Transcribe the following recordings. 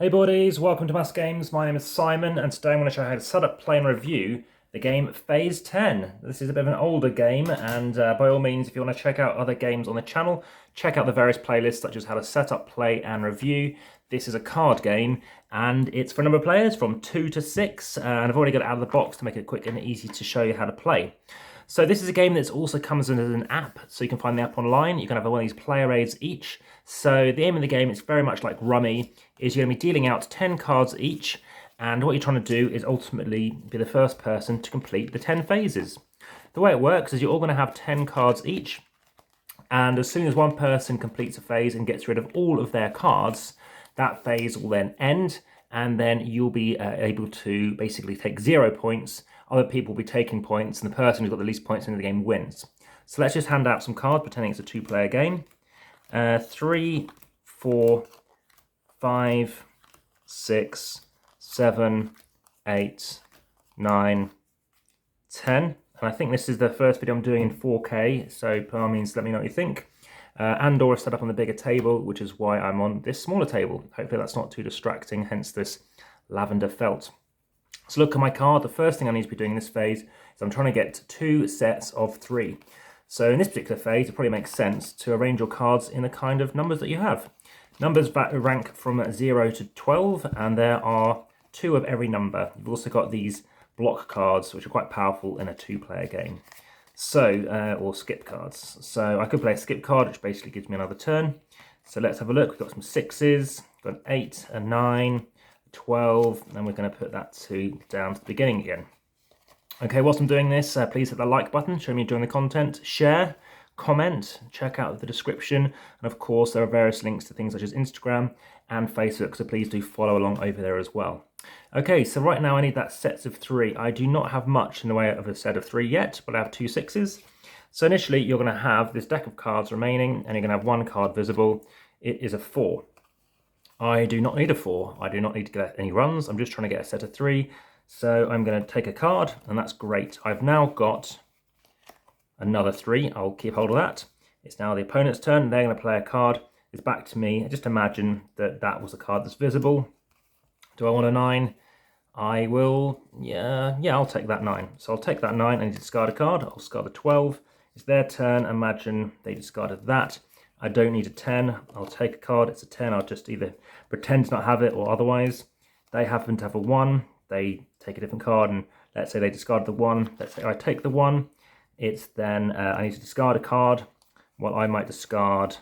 Hey buddies, welcome to Amass Games. My name is Simon and today I'm going to show you how to set up, play and review the game Phase 10. This is a bit of an older game and by all means if you want to check out other games on the channel, check out the various playlists such as how to set up, play and review. This is a card game and it's for a number of players from 2 to 6 and I've already got it out of the box to make it quick and easy to show you how to play. So this is a game that also comes in as an app, so you can find the app online. You can have one of these player aids each. So the aim of the game is very much like Rummy, is you're going to be dealing out 10 cards each, and what you're trying to do is ultimately be the first person to complete the 10 phases. The way it works is you're all going to have 10 cards each, and as soon as one person completes a phase and gets rid of all of their cards, that phase will then end, and then you'll be able to basically take 0 points. Other people will be taking points, and the person who's got the least points in the game wins. So let's just hand out some cards, pretending it's a 2-player game. 3, 4, 5, 6, 7, 8, 9, 10. And I think this is the first video I'm doing in 4K, so by all means let me know what you think. And/or set up on the bigger table, which is why I'm on this smaller table. Hopefully that's not too distracting, hence this lavender felt. So look at my card. The first thing I need to be doing in this phase is I'm trying to get 2 sets of 3. So in this particular phase, it probably makes sense to arrange your cards in the kind of numbers that you have. Numbers rank from 0 to 12, and there are 2 of every number. You've also got these block cards, which are quite powerful in a 2-player game. So, or skip cards. So I could play a skip card, which basically gives me another turn. So let's have a look. We've got some 6s, got an 8, a 9, 12, and we're going to put that 2 down to the beginning again. Okay, whilst I'm doing this, please hit the like button, show me enjoying the content, share, comment, check out the description, and of course there are various links to things such as Instagram and Facebook, so please do follow along over there as well. Okay, so right now I need that sets of 3. I do not have much in the way of a set of 3 yet, but I have 2 6s. So initially you're going to have this deck of cards remaining, and you're going to have 1 card visible. It is a 4. I do not need a 4. I do not need to get any runs. I'm just trying to get a set of 3. So I'm going to take a card, and that's great. I've now got another 3. I'll keep hold of that. It's now the opponent's turn. They're going to play a card. It's back to me. Just imagine that that was a card that's visible. Do I want a 9? I will, yeah, I'll take that 9. So I'll take that 9 and discard a card. I'll discard the 12. It's their turn. Imagine they discarded that. I don't need a 10. I'll take a card. It's a 10. I'll just either pretend to not have it or otherwise. They happen to have a 1. They take a different card, and let's say they discard the 1. Let's say I take the 1. It's then I need to discard a card. Well, I might discard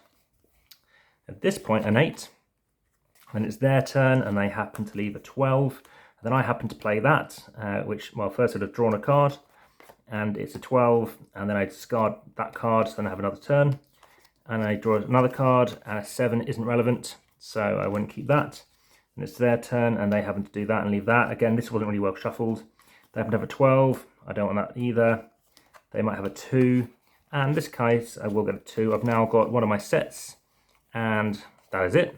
at this point an 8. And it's their turn, and they happen to leave a 12. And then I happen to play that, which, well, first I'd have drawn a card, and it's a 12. And then I discard that card, so then I have another turn. And I draw another card, and a 7 isn't relevant, so I wouldn't keep that. And it's their turn, and they happen to do that and leave that. Again, this wasn't really well shuffled. They happen to have a 12. I don't want that either. They might have a 2. And in this case, I will get a 2. I've now got one of my sets, and that is it.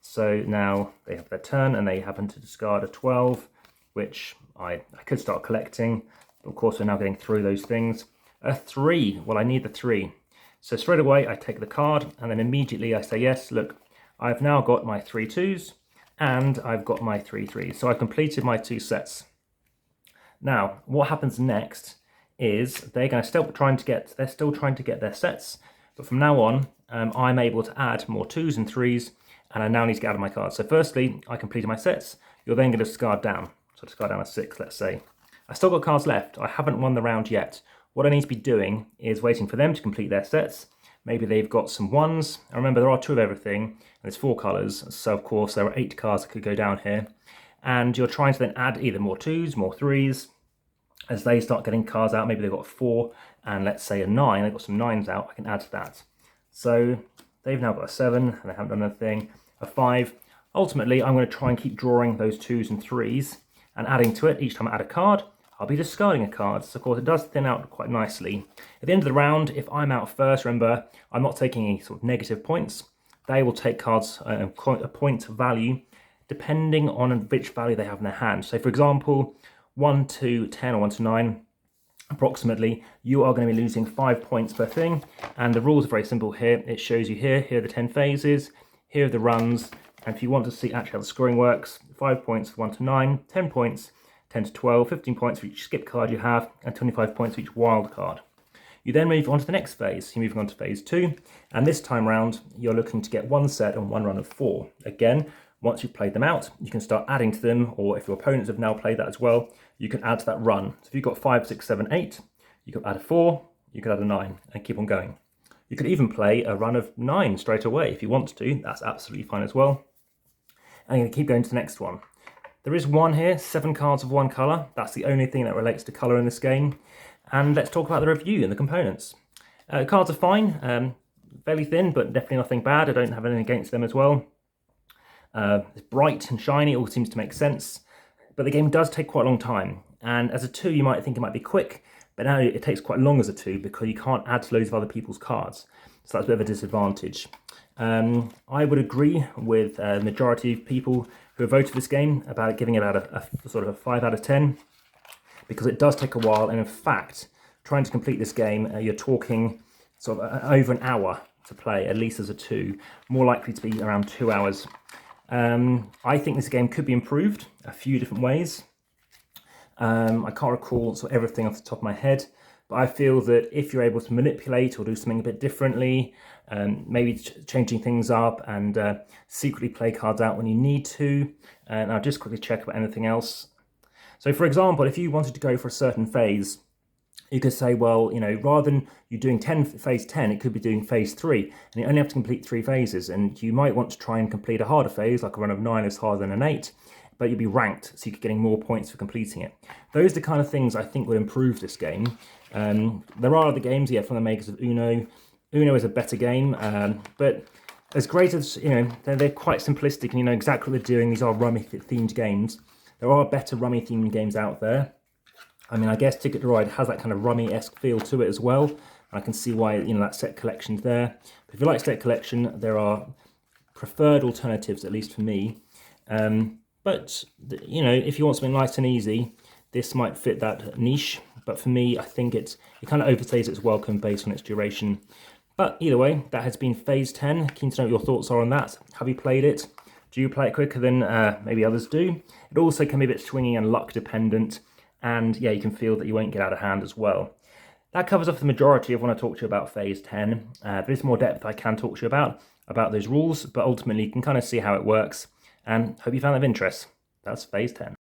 So now they have their turn, and they happen to discard a 12, which I could start collecting. But of course, we're now getting through those things. A 3. Well, I need the 3. So straight away, I take the card, and then immediately I say, yes, look, I've now got my 3 2s, and I've got my 3 3s. So I completed my 2 sets. Now, what happens next is they're still trying to get their sets, but from now on, I'm able to add more 2s and 3s, and I now need to get out of my cards. So firstly, I completed my sets. You're then going to discard down. So discard down a 6, let's say. I still got cards left. I haven't won the round yet. What I need to be doing is waiting for them to complete their sets. Maybe they've got some 1s. And remember, there are 2 of everything, and there's 4 colours. So of course, there are 8 cards that could go down here. And you're trying to then add either more 2s, more 3s. As they start getting cards out, maybe they've got a 4, and let's say a 9. They've got some 9s out. I can add to that. So they've now got a 7, and they haven't done anything. A 5. Ultimately, I'm going to try and keep drawing those 2s and 3s and adding to it. Each time I add a card, I'll be discarding a card. So of course it does thin out quite nicely. At the end of the round, if I'm out first, remember, I'm not taking any sort of negative points. They will take cards a point value depending on which value they have in their hand. So for example, 1 to 10 or 1 to 9, approximately, you are going to be losing 5 points per thing. And the rules are very simple here. It shows you here are the 10 phases, here are the runs, And if you want to see actually how the scoring works, 5 points 1 to 9, 10 points 10 to 12, 15 points for each skip card you have, and 25 points for each wild card. You then move on to the next phase. You're moving on to phase 2, and this time round, you're looking to get 1 set and 1 run of 4. Again, once you've played them out, you can start adding to them, or if your opponents have now played that as well, you can add to that run. So if you've got 5, 6, 7, 8, you could add a 4, you could add a 9, and keep on going. You could even play a run of 9 straight away if you want to. That's absolutely fine as well. And you're going to keep going to the next one. There is one here, 7 cards of 1 colour. That's the only thing that relates to colour in this game. And let's talk about the review and the components. Cards are fine, fairly thin, but definitely nothing bad. I don't have anything against them as well. It's bright and shiny, it all seems to make sense. But the game does take quite a long time. And as a 2, you might think it might be quick, but now it takes quite long as a 2 because you can't add to loads of other people's cards. So that's a bit of a disadvantage. I would agree with the majority of people who have voted this game about giving it about a sort of a 5 out of 10, because it does take a while, and in fact, trying to complete this game, you're talking sort of over an hour to play, at least as a 2, more likely to be around 2 hours. I think this game could be improved a few different ways. I can't recall sort of everything off the top of my head, but I feel that if you're able to manipulate or do something a bit differently, maybe changing things up and secretly play cards out when you need to, and I'll just quickly check about anything else. So for example, if you wanted to go for a certain phase, you could say, well, you know, rather than you doing phase 10, it could be doing phase 3, and you only have to complete 3 phases, and you might want to try and complete a harder phase, like a run of 9 is harder than an 8, but you'd be ranked, so you're getting more points for completing it. Those are the kind of things I think would improve this game. There are other games, yeah, from the makers of Uno. Uno is a better game, but as great as, you know, they're quite simplistic and you know exactly what they're doing. These are Rummy-themed games. There are better Rummy-themed games out there. I mean, I guess Ticket to Ride has that kind of Rummy-esque feel to it as well. And I can see why, you know, that set collection's there. But if you like set collection, there are preferred alternatives, at least for me. But, you know, if you want something nice and easy, this might fit that niche. But for me, I think it kind of overstays its welcome based on its duration. But either way, that has been phase 10. Keen to know what your thoughts are on that. Have you played it? Do you play it quicker than maybe others do? It also can be a bit swingy and luck dependent. And yeah, you can feel that you won't get out of hand as well. That covers off the majority of what I talked to you about phase 10. There's more depth I can talk to you about those rules, but ultimately you can kind of see how it works. And hope you found that of interest. That's phase 10.